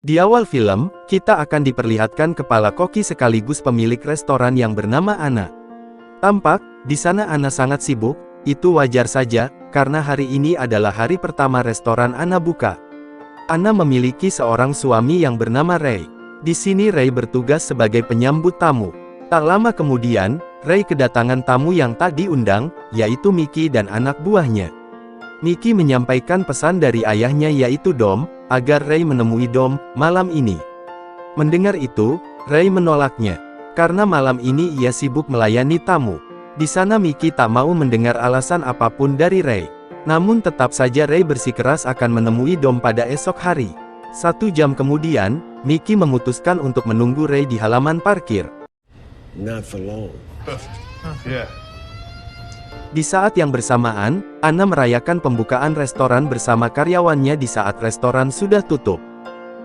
Di awal film, kita akan diperlihatkan kepala koki sekaligus pemilik restoran yang bernama Anna. Tampak, di sana Anna sangat sibuk, itu wajar saja, karena hari ini adalah hari pertama restoran Anna buka. Anna memiliki seorang suami yang bernama Ray. Di sini Ray bertugas sebagai penyambut tamu. Tak lama kemudian, Ray kedatangan tamu yang tak diundang, yaitu Mickey dan anak buahnya. Mickey menyampaikan pesan dari ayahnya yaitu Dom, agar Ray menemui Dom, malam ini. Mendengar itu, Ray menolaknya. Karena malam ini ia sibuk melayani tamu. Di sana Mickey tak mau mendengar alasan apapun dari Ray. Namun tetap saja Ray bersikeras akan menemui Dom pada esok hari. 1 jam kemudian, Mickey memutuskan untuk menunggu Ray di halaman parkir. Not for long. Yeah. Di saat yang bersamaan, Anna merayakan pembukaan restoran bersama karyawannya di saat restoran sudah tutup.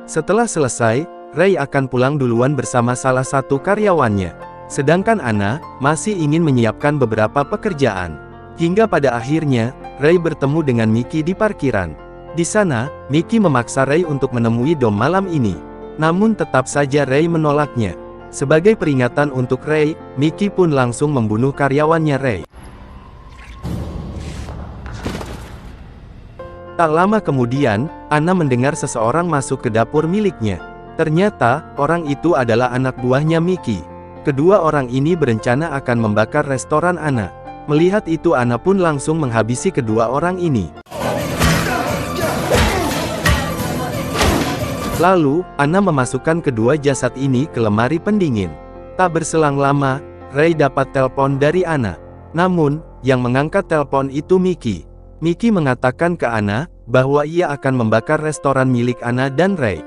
Setelah selesai, Ray akan pulang duluan bersama salah satu karyawannya. Sedangkan Anna masih ingin menyiapkan beberapa pekerjaan. Hingga pada akhirnya, Ray bertemu dengan Mickey di parkiran. Di sana, Mickey memaksa Ray untuk menemui Dom malam ini. Namun tetap saja Ray menolaknya. Sebagai peringatan untuk Ray, Mickey pun langsung membunuh karyawannya Ray. Tak lama kemudian, Anna mendengar seseorang masuk ke dapur miliknya. Ternyata, orang itu adalah anak buahnya Mickey. Kedua orang ini berencana akan membakar restoran Anna. Melihat itu Anna pun langsung menghabisi kedua orang ini. Lalu, Anna memasukkan kedua jasad ini ke lemari pendingin. Tak berselang lama, Ray dapat telepon dari Anna. Namun, yang mengangkat telepon itu Mickey. Mickey mengatakan ke Anna, bahwa ia akan membakar restoran milik Anna dan Ray.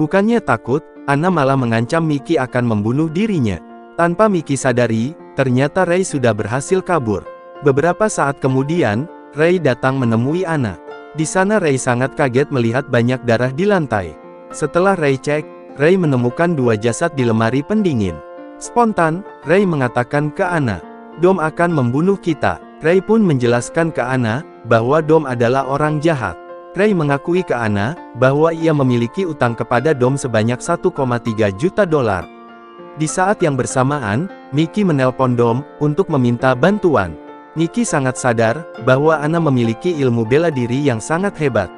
Bukannya takut, Anna malah mengancam Mickey akan membunuh dirinya. Tanpa Mickey sadari, ternyata Ray sudah berhasil kabur. Beberapa saat kemudian, Ray datang menemui Anna. Di sana Ray sangat kaget melihat banyak darah di lantai. Setelah Ray cek, Ray menemukan 2 jasad di lemari pendingin. Spontan, Ray mengatakan ke Anna, Dom akan membunuh kita. Ray pun menjelaskan ke Anna, bahwa Dom adalah orang jahat. Ray mengakui ke Anna, bahwa ia memiliki utang kepada Dom sebanyak 1,3 juta dolar. Di saat yang bersamaan, Mickey menelpon Dom, untuk meminta bantuan. Mickey sangat sadar, bahwa Anna memiliki ilmu bela diri yang sangat hebat.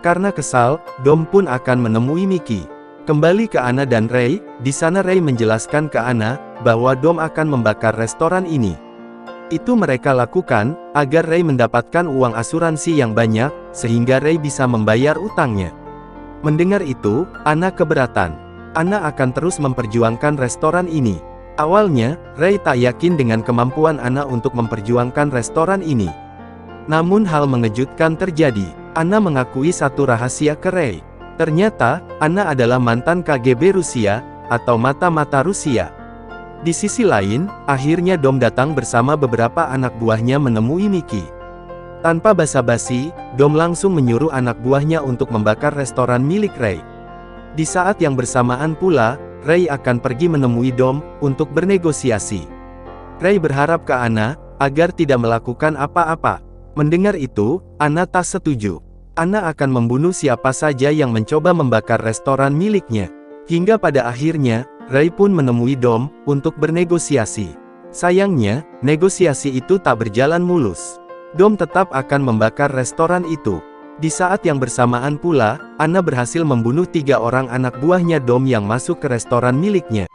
Karena kesal, Dom pun akan menemui Mickey. Kembali ke Anna dan Ray, di sana Ray menjelaskan ke Anna, bahwa Dom akan membakar restoran ini. Itu mereka lakukan, agar Ray mendapatkan uang asuransi yang banyak, sehingga Ray bisa membayar utangnya. Mendengar itu, Anna keberatan. Anna akan terus memperjuangkan restoran ini. Awalnya, Ray tak yakin dengan kemampuan Anna untuk memperjuangkan restoran ini. Namun hal mengejutkan terjadi. Anna mengakui satu rahasia ke Ray. Ternyata, Anna adalah mantan KGB Rusia, atau mata-mata Rusia. Di sisi lain, akhirnya Dom datang bersama beberapa anak buahnya menemui Mickey. Tanpa basa-basi, Dom langsung menyuruh anak buahnya untuk membakar restoran milik Ray. Di saat yang bersamaan pula, Ray akan pergi menemui Dom, untuk bernegosiasi. Ray berharap ke Anna, agar tidak melakukan apa-apa. Mendengar itu, Anna tak setuju. Anna akan membunuh siapa saja yang mencoba membakar restoran miliknya. Hingga pada akhirnya, Ray pun menemui Dom, untuk bernegosiasi. Sayangnya, negosiasi itu tak berjalan mulus. Dom tetap akan membakar restoran itu. Di saat yang bersamaan pula, Anna berhasil membunuh 3 orang anak buahnya Dom yang masuk ke restoran miliknya.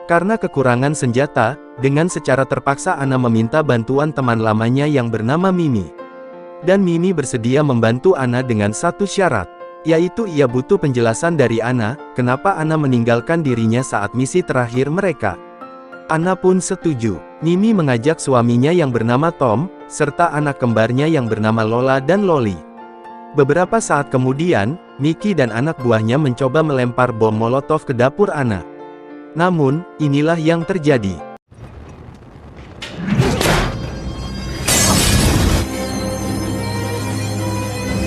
Karena kekurangan senjata, dengan secara terpaksa Anna meminta bantuan teman lamanya yang bernama Mimi. Dan Mimi bersedia membantu Anna dengan satu syarat, yaitu ia butuh penjelasan dari Anna, kenapa Anna meninggalkan dirinya saat misi terakhir mereka. Anna pun setuju. Mimi mengajak suaminya yang bernama Tom, serta anak kembarnya yang bernama Lola dan Loli. Beberapa saat kemudian, Mickey dan anak buahnya mencoba melempar bom Molotov ke dapur Anna. Namun, inilah yang terjadi.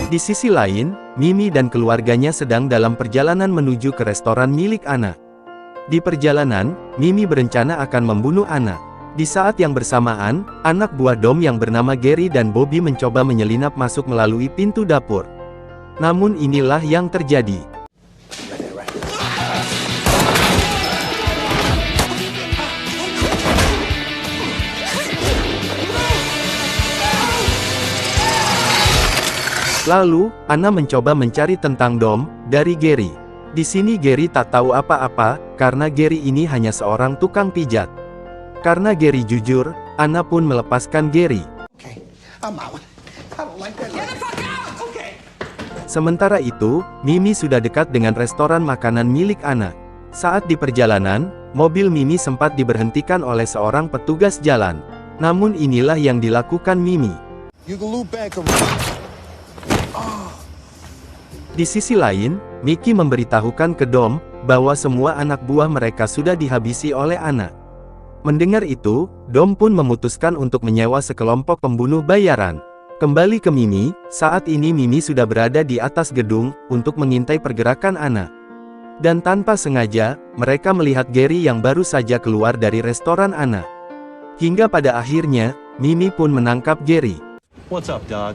Di sisi lain, Mimi dan keluarganya sedang dalam perjalanan menuju ke restoran milik Anna. Di perjalanan, Mimi berencana akan membunuh Anna. Di saat yang bersamaan, anak buah Dom yang bernama Gary dan Bobby mencoba menyelinap masuk melalui pintu dapur. Namun inilah yang terjadi. Lalu, Anna mencoba mencari tentang Dom dari Gary. Di sini Gary tak tahu apa-apa, karena Gary ini hanya seorang tukang pijat. Karena Gary jujur, Anna pun melepaskan Gary. Okay, I'm out. I don't like that. Get the fuck out! Okay. Sementara itu, Mimi sudah dekat dengan restoran makanan milik Anna. Saat di perjalanan, mobil Mimi sempat diberhentikan oleh seorang petugas jalan. Namun inilah yang dilakukan Mimi. You can loop back around. Di sisi lain, Mickey memberitahukan ke Dom bahwa semua anak buah mereka sudah dihabisi oleh Anna. Mendengar itu, Dom pun memutuskan untuk menyewa sekelompok pembunuh bayaran. Kembali ke Mimi, saat ini Mimi sudah berada di atas gedung untuk mengintai pergerakan Anna. Dan tanpa sengaja, mereka melihat Gary yang baru saja keluar dari restoran Anna. Hingga pada akhirnya, Mimi pun menangkap Gary. What's up, dog?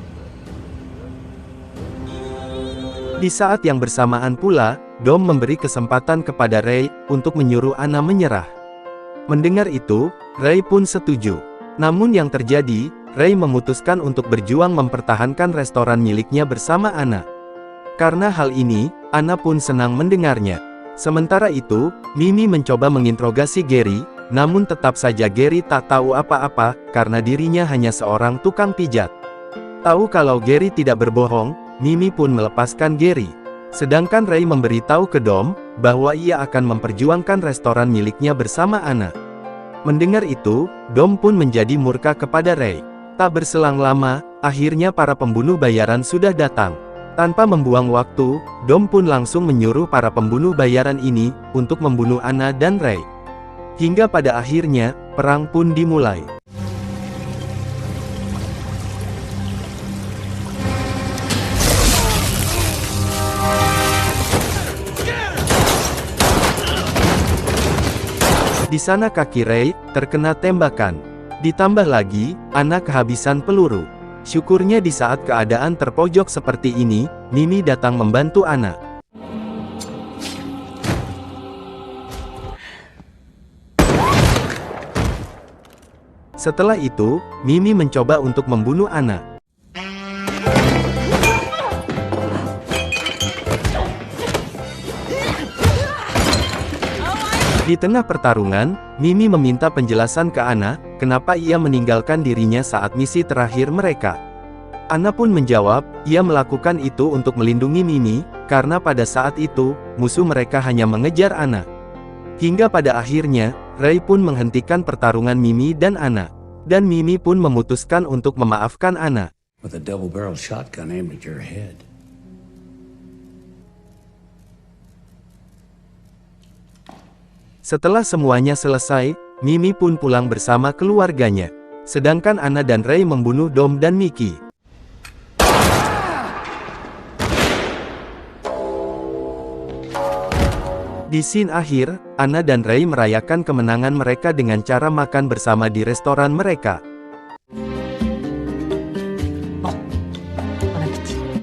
Di saat yang bersamaan pula, Dom memberi kesempatan kepada Ray untuk menyuruh Anna menyerah. Mendengar itu, Ray pun setuju. Namun yang terjadi, Ray memutuskan untuk berjuang mempertahankan restoran miliknya bersama Anna. Karena hal ini, Anna pun senang mendengarnya. Sementara itu, Mimi mencoba menginterogasi Gary, namun tetap saja Gary tak tahu apa-apa, karena dirinya hanya seorang tukang pijat. Tahu kalau Gary tidak berbohong, Mimi pun melepaskan Gary. Sedangkan Ray memberitahu ke Dom, bahwa ia akan memperjuangkan restoran miliknya bersama Anna. Mendengar itu, Dom pun menjadi murka kepada Ray. Tak berselang lama, akhirnya para pembunuh bayaran sudah datang. Tanpa membuang waktu, Dom pun langsung menyuruh para pembunuh bayaran ini, untuk membunuh Anna dan Ray. Hingga pada akhirnya, perang pun dimulai. Di sana kaki Ray terkena tembakan. Ditambah lagi, Anna kehabisan peluru. Syukurnya di saat keadaan terpojok seperti ini, Mimi datang membantu Anna. Setelah itu, Mimi mencoba untuk membunuh Anna. Di tengah pertarungan, Mimi meminta penjelasan ke Anna, kenapa ia meninggalkan dirinya saat misi terakhir mereka. Anna pun menjawab, ia melakukan itu untuk melindungi Mimi, karena pada saat itu, musuh mereka hanya mengejar Anna. Hingga pada akhirnya, Ray pun menghentikan pertarungan Mimi dan Anna. Dan Mimi pun memutuskan untuk memaafkan Anna. With a double-barreled shotgun aimed at your head. Setelah semuanya selesai, Mimi pun pulang bersama keluarganya. Sedangkan Anna dan Ray membunuh Dom dan Mickey. Di scene akhir, Anna dan Ray merayakan kemenangan mereka dengan cara makan bersama di restoran mereka.